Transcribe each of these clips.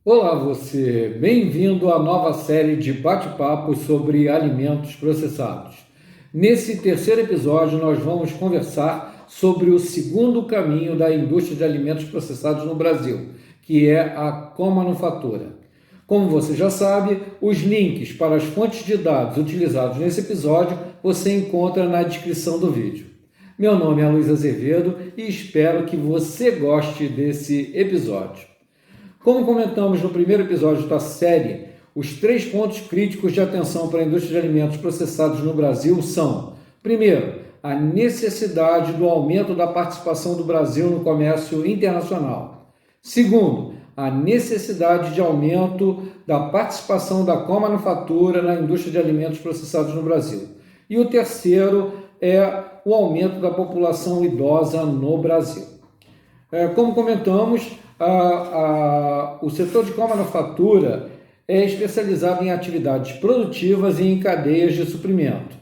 Olá você, bem-vindo à nova série de bate-papos sobre alimentos processados. Nesse terceiro episódio nós vamos conversar sobre o segundo caminho da indústria de alimentos processados no Brasil, que é a comanufatura. Como você já sabe, os links para as fontes de dados utilizados nesse episódio você encontra na descrição do vídeo. Meu nome é Luiz Azevedo e espero que você goste desse episódio. Como comentamos no primeiro episódio da série, os 3 pontos críticos de atenção para a indústria de alimentos processados no Brasil são: primeiro, a necessidade do aumento da participação do Brasil no comércio internacional. Segundo, a necessidade de aumento da participação da comanufatura na indústria de alimentos processados no Brasil. E o terceiro é o aumento da população idosa no Brasil. Como comentamos, o setor de comanufatura é especializado em atividades produtivas e em cadeias de suprimento.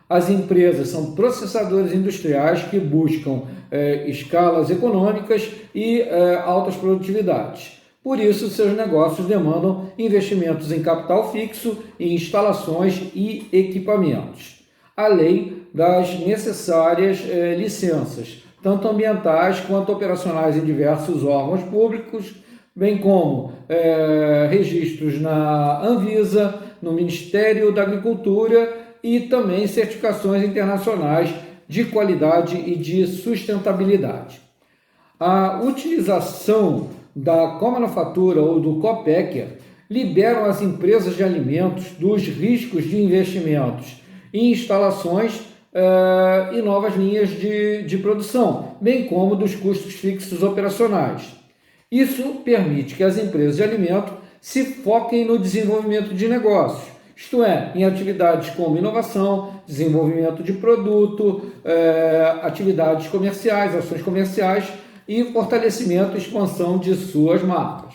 As empresas são processadores industriais que buscam escalas econômicas e altas produtividades. Por isso, seus negócios demandam investimentos em capital fixo, em instalações e equipamentos, além das necessárias licenças, tanto ambientais quanto operacionais em diversos órgãos públicos, bem como registros na Anvisa, no Ministério da Agricultura e também certificações internacionais de qualidade e de sustentabilidade. A utilização da comanufatura ou do co-packer liberam as empresas de alimentos dos riscos de investimentos em instalações e novas linhas de produção, bem como dos custos fixos operacionais. Isso permite que as empresas de alimento se foquem no desenvolvimento de negócios, isto é, em atividades como inovação, desenvolvimento de produto, atividades comerciais, ações comerciais e fortalecimento e expansão de suas marcas.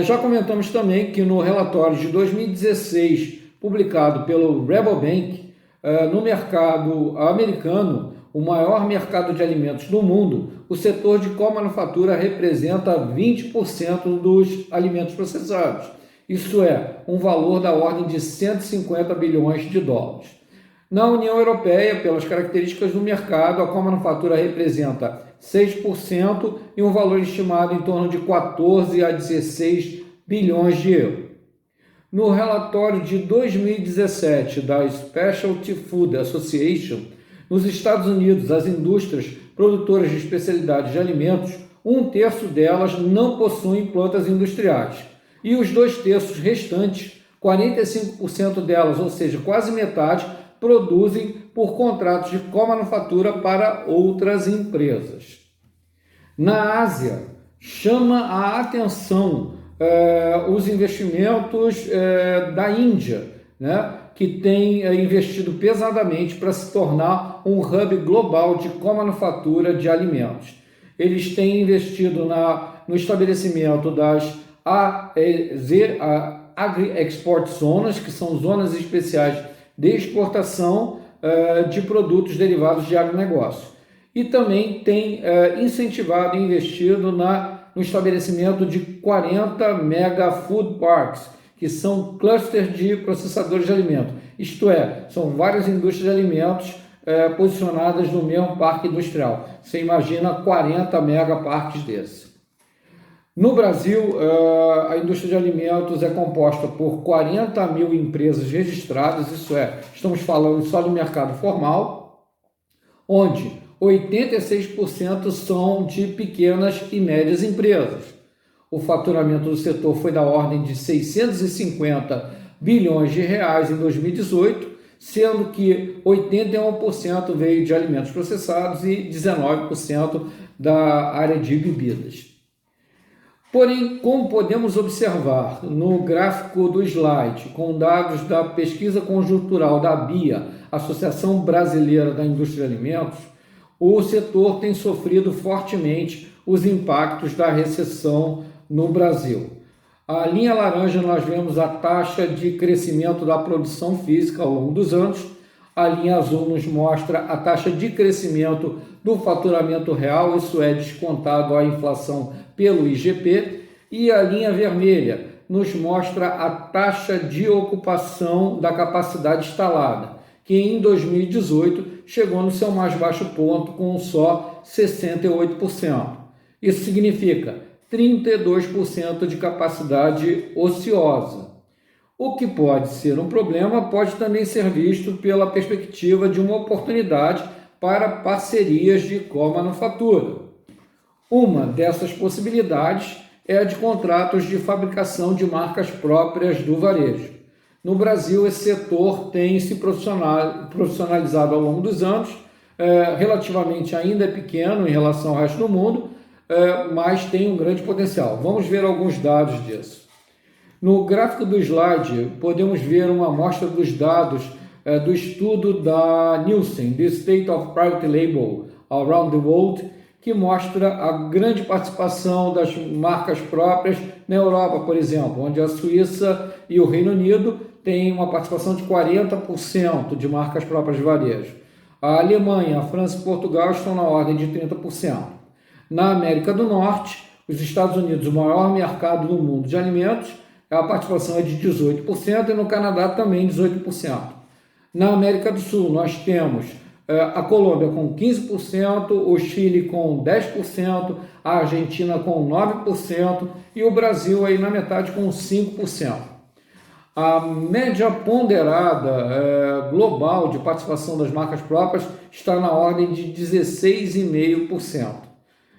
Já comentamos também que no relatório de 2016, publicado pelo Rabobank, no mercado americano, o maior mercado de alimentos do mundo, o setor de comanufatura representa 20% dos alimentos processados. Isso é, um valor da ordem de 150 bilhões de dólares. Na União Europeia, pelas características do mercado, a comanufatura representa 6% e um valor estimado em torno de 14 a 16 bilhões de euros. No relatório de 2017 da Specialty Food Association, nos Estados Unidos, as indústrias produtoras de especialidades de alimentos, 1/3 delas não possuem plantas industriais. E os 2/3 restantes, 45% delas, ou seja, quase metade, produzem por contratos de comanufatura para outras empresas. Na Ásia, chama a atenção os investimentos da Índia, que tem investido pesadamente para se tornar um hub global de comanufatura de alimentos. Eles têm investido no estabelecimento das Agri-Export Zonas, que são zonas especiais de exportação de produtos derivados de agronegócio. E também tem incentivado e investido no estabelecimento de 40 mega food parks, que são clusters de processadores de alimentos. Isto é, são várias indústrias de alimentos posicionadas no mesmo parque industrial. Você imagina 40 mega parques desses. No Brasil, a indústria de alimentos é composta por 40 mil empresas registradas, isso é, estamos falando só do mercado formal, onde 86% são de pequenas e médias empresas. O faturamento do setor foi da ordem de 650 bilhões de reais em 2018, sendo que 81% veio de alimentos processados e 19% da área de bebidas. Porém, como podemos observar no gráfico do slide, com dados da pesquisa conjuntural da ABIA, Associação Brasileira da Indústria de Alimentos, o setor tem sofrido fortemente os impactos da recessão no Brasil. A linha laranja nós vemos a taxa de crescimento da produção física ao longo dos anos, a linha azul nos mostra a taxa de crescimento do faturamento real, isso é descontado a inflação pelo IGP, E a linha vermelha nos mostra a taxa de ocupação da capacidade instalada, que em 2018 chegou no seu mais baixo ponto com só 68%. Isso significa 32% de capacidade ociosa. O que pode ser um problema pode também ser visto pela perspectiva de uma oportunidade para parcerias de comanufatura. Uma dessas possibilidades é a de contratos de fabricação de marcas próprias do varejo. No Brasil, esse setor tem se profissionalizado ao longo dos anos, relativamente ainda é pequeno em relação ao resto do mundo, mas tem um grande potencial. Vamos ver alguns dados disso. No gráfico do slide, podemos ver uma amostra dos dados do estudo da Nielsen, The State of Private Label Around the World, que mostra a grande participação das marcas próprias na Europa, por exemplo, onde a Suíça e o Reino Unido têm uma participação de 40% de marcas próprias de varejo. A Alemanha, a França e Portugal estão na ordem de 30%. Na América do Norte, os Estados Unidos, o maior mercado do mundo de alimentos, a participação é de 18% e no Canadá também 18%. Na América do Sul, nós temos a Colômbia com 15%, o Chile com 10%, a Argentina com 9% e o Brasil aí na metade com 5%. A média ponderada global de participação das marcas próprias está na ordem de 16,5%.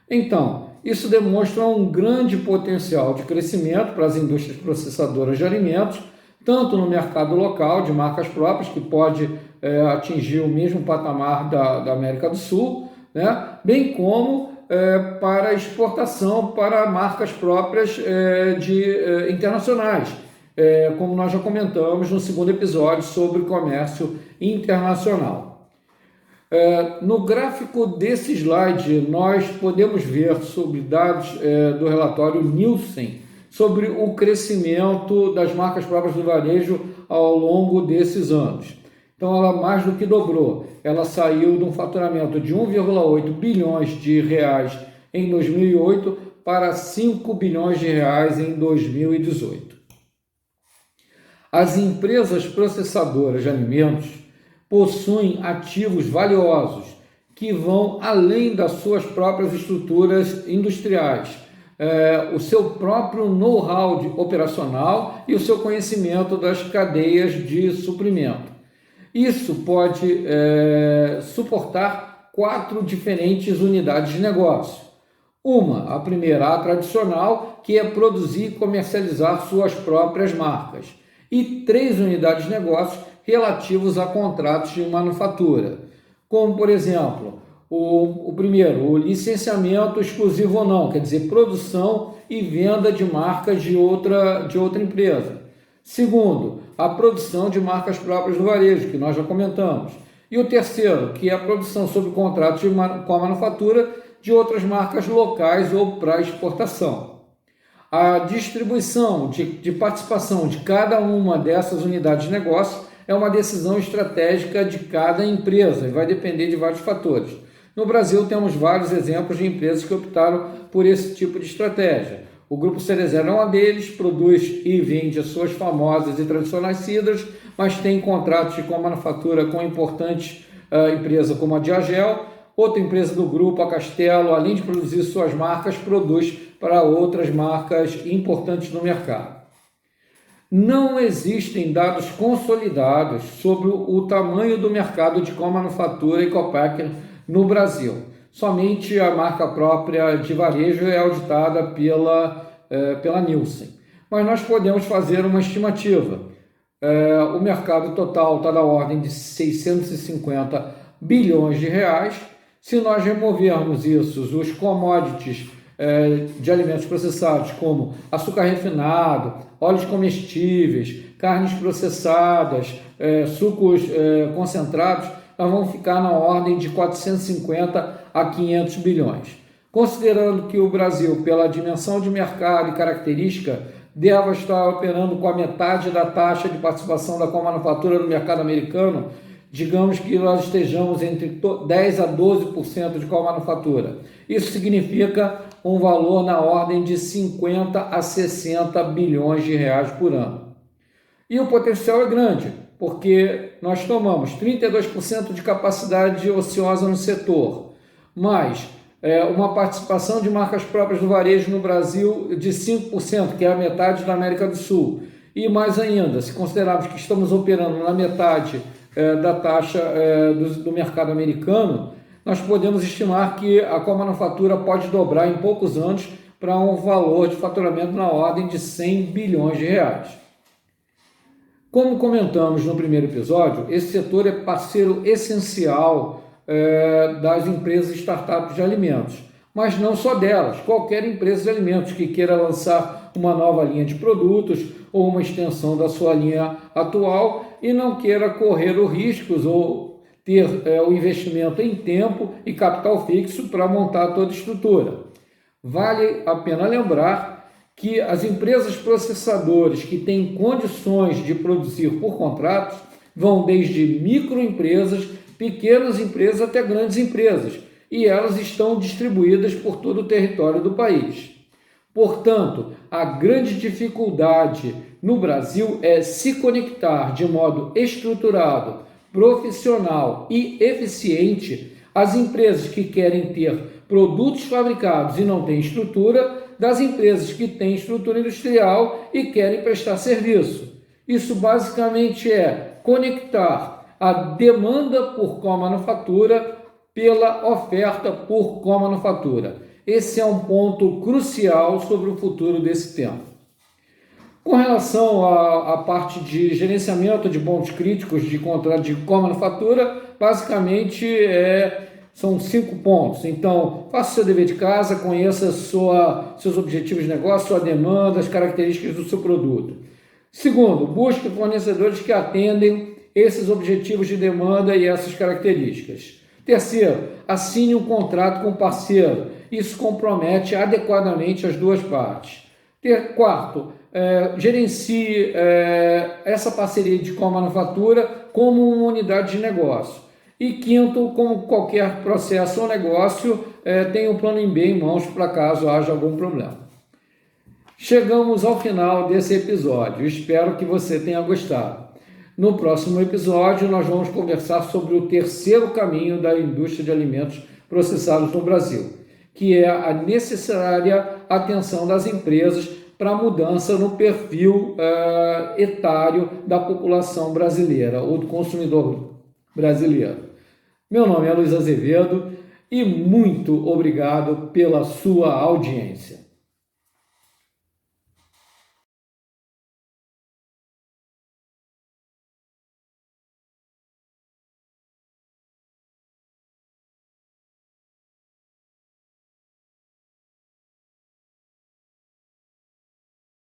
Então, isso demonstra um grande potencial de crescimento para as indústrias processadoras de alimentos, tanto no mercado local de marcas próprias, que pode atingir o mesmo patamar da América do Sul, né? Bem como para exportação para marcas próprias internacionais, como nós já comentamos no segundo episódio sobre comércio internacional. No gráfico desse slide, nós podemos ver sobre dados do relatório Nielsen sobre o crescimento das marcas próprias do varejo ao longo desses anos. Então, ela mais do que dobrou. Ela saiu de um faturamento de 1,8 bilhões de reais em 2008 para 5 bilhões de reais em 2018. As empresas processadoras de alimentos possuem ativos valiosos que vão além das suas próprias estruturas industriais, o seu próprio know-how operacional e o seu conhecimento das cadeias de suprimento. Isso pode suportar 4 diferentes unidades de negócio. A primeira, a tradicional, que é produzir e comercializar suas próprias marcas. E 3 unidades de negócio relativos a contratos de manufatura, como, por exemplo, o primeiro, o licenciamento exclusivo ou não, quer dizer, produção e venda de marcas de outra empresa. Segundo, a produção de marcas próprias do varejo, que nós já comentamos. E o terceiro, que é a produção sob contrato com a manufatura de outras marcas locais ou para exportação. A distribuição de participação de cada uma dessas unidades de negócio é uma decisão estratégica de cada empresa e vai depender de vários fatores. No Brasil, temos vários exemplos de empresas que optaram por esse tipo de estratégia. O Grupo Cerezer é uma deles, produz e vende as suas famosas e tradicionais cidras, mas tem contratos de comanufatura com importantes empresas como a Diageo. Outra empresa do grupo, a Castelo, além de produzir suas marcas, produz para outras marcas importantes no mercado. Não existem dados consolidados sobre o tamanho do mercado de comanufatura e co-packing no Brasil. Somente a marca própria de varejo é auditada pela Nielsen. Mas nós podemos fazer uma estimativa. O mercado total está na ordem de 650 bilhões de reais. Se nós removermos isso, os commodities de alimentos processados, como açúcar refinado, óleos comestíveis, carnes processadas, sucos concentrados, nós vamos ficar na ordem de 450 a 500 bilhões. Considerando que o Brasil, pela dimensão de mercado e característica, deva estar operando com a metade da taxa de participação da comanufatura no mercado americano, digamos que nós estejamos entre 10% a 12% de comanufatura. Isso significa um valor na ordem de 50 a 60 bilhões de reais por ano. E o potencial é grande, porque nós tomamos 32% de capacidade ociosa no setor, mais uma participação de marcas próprias do varejo no Brasil de 5%, que é a metade da América do Sul. E mais ainda, se considerarmos que estamos operando na metade da taxa do mercado americano, nós podemos estimar que a comanufatura pode dobrar em poucos anos para um valor de faturamento na ordem de 100 bilhões de reais. Como comentamos no primeiro episódio, esse setor é parceiro essencial das empresas startups de alimentos, mas não só delas, qualquer empresa de alimentos que queira lançar uma nova linha de produtos ou uma extensão da sua linha atual e não queira correr os riscos ou ter o investimento em tempo e capital fixo para montar toda a estrutura. Vale a pena lembrar que as empresas processadoras que têm condições de produzir por contratos vão desde microempresas, pequenas empresas até grandes empresas, e elas estão distribuídas por todo o território do país. Portanto, a grande dificuldade no Brasil é se conectar de modo estruturado, profissional e eficiente as empresas que querem ter produtos fabricados e não têm estrutura, das empresas que têm estrutura industrial e querem prestar serviço. Isso basicamente é conectar a demanda por comanufatura pela oferta por comanufatura. Esse é um ponto crucial sobre o futuro desse tema. Com relação à parte de gerenciamento de pontos críticos de contrato de comanufatura, basicamente são 5 pontos. Então, faça o seu dever de casa, conheça seus objetivos de negócio, sua demanda, as características do seu produto. Segundo, busque fornecedores que atendem esses objetivos de demanda e essas características. Terceiro, assine um contrato com o parceiro. Isso compromete adequadamente as duas partes. Quarto, gerencie essa parceria de comanufatura como uma unidade de negócio. E quinto, como qualquer processo ou negócio, tenha um plano B em mãos para caso haja algum problema. Chegamos ao final desse episódio. Espero que você tenha gostado. No próximo episódio, nós vamos conversar sobre o terceiro caminho da indústria de alimentos processados no Brasil, que é a necessária atenção das empresas para a mudança no perfil etário da população brasileira ou do consumidor brasileiro. Meu nome é Luiz Azevedo e muito obrigado pela sua audiência.